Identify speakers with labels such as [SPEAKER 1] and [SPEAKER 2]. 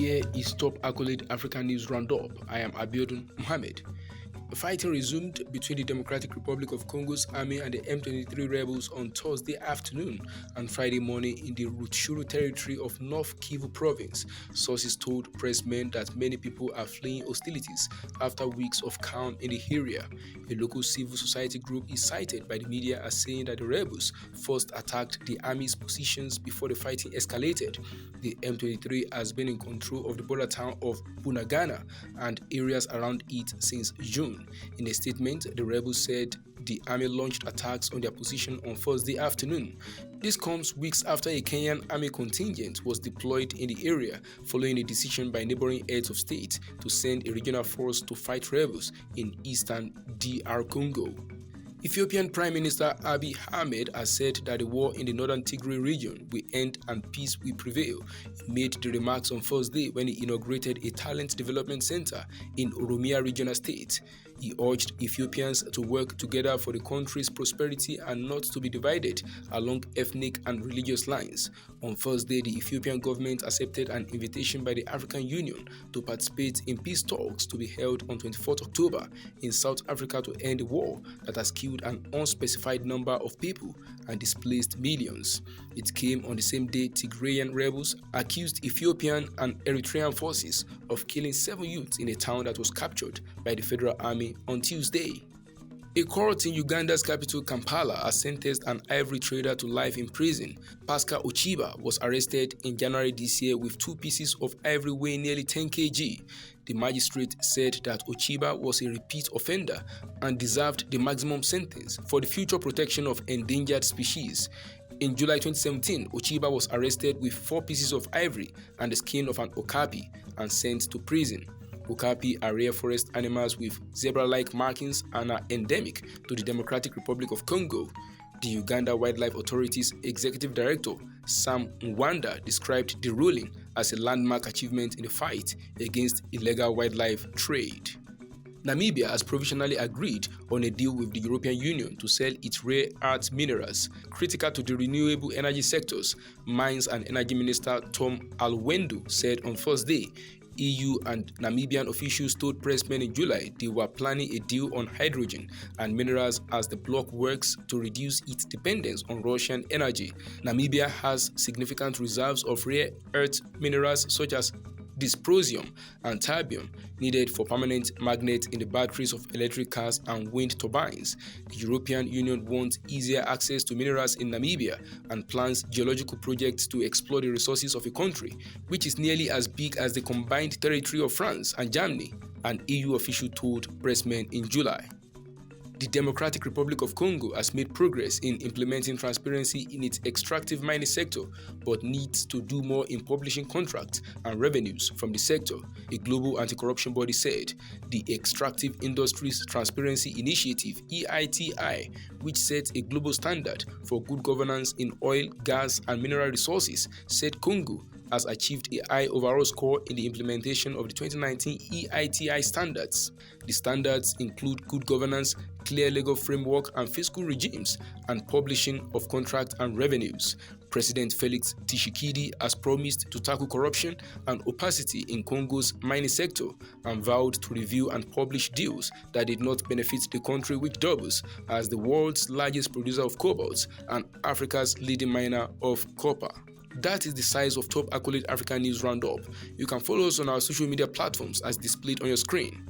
[SPEAKER 1] Here is Top Accolade African News Roundup. I am Abiodun Mohammed. Fighting resumed between the Democratic Republic of Congo's army and the M23 rebels on Thursday afternoon and Friday morning in the Rutshuru territory of North Kivu province. Sources told pressmen that many people are fleeing hostilities after weeks of calm in the area. A local civil society group is cited by the media as saying that the rebels first attacked the army's positions before the fighting escalated. The M23 has been in control of the border town of Bunagana and areas around it since June. In a statement, the rebels said the army launched attacks on their position on Thursday afternoon. This comes weeks after a Kenyan army contingent was deployed in the area following a decision by neighboring heads of state to send a regional force to fight rebels in eastern DR Congo. Ethiopian Prime Minister Abiy Ahmed has said that the war in the northern Tigray region will end and peace will prevail. He made the remarks on Thursday when he inaugurated a talent development center in Oromia regional state. He urged Ethiopians to work together for the country's prosperity and not to be divided along ethnic and religious lines. On Thursday, the Ethiopian government accepted an invitation by the African Union to participate in peace talks to be held on 24th October in South Africa to end the war that has killed an unspecified number of people and displaced millions. It came on the same day Tigrayan rebels accused Ethiopian and Eritrean forces of killing 7 youths in a town that was captured by the Federal Army on Tuesday. A court in Uganda's capital Kampala has sentenced an ivory trader to life in prison. Pascal Ochiba was arrested in January this year with 2 pieces of ivory weighing nearly 10 kg. The magistrate said that Ochiba was a repeat offender and deserved the maximum sentence for the future protection of endangered species. In July 2017, Ochiba was arrested with 4 pieces of ivory and the skin of an okapi and sent to prison. Okapi are rare forest animals with zebra-like markings and are endemic to the Democratic Republic of Congo. The Uganda Wildlife Authority's Executive Director, Sam Mwanda, described the ruling as a landmark achievement in the fight against illegal wildlife trade. Namibia has provisionally agreed on a deal with the European Union to sell its rare earth minerals critical to the renewable energy sectors, Mines and Energy Minister Tom Alwendo said on Thursday. EU and Namibian officials told pressmen in July they were planning a deal on hydrogen and minerals as the bloc works to reduce its dependence on Russian energy. Namibia has significant reserves of rare earth minerals such as dysprosium and terbium needed for permanent magnets in the batteries of electric cars and wind turbines. The European Union wants easier access to minerals in Namibia and plans geological projects to explore the resources of a country which is nearly as big as the combined territory of France and Germany, an EU official told pressmen in July. The Democratic Republic of Congo has made progress in implementing transparency in its extractive mining sector, but needs to do more in publishing contracts and revenues from the sector, a global anti-corruption body said. The Extractive Industries Transparency Initiative (EITI), which sets a global standard for good governance in oil, gas, and mineral resources, said Congo has achieved a high overall score in the implementation of the 2019 EITI standards. The standards include good governance, clear legal framework and fiscal regimes, and publishing of contract and revenues. President Felix Tshisekedi has promised to tackle corruption and opacity in Congo's mining sector and vowed to review and publish deals that did not benefit the country, which doubles as the world's largest producer of cobalt and Africa's leading miner of copper. That is the size of Top Accolade African News Roundup. You can follow us on our social media platforms as displayed on your screen.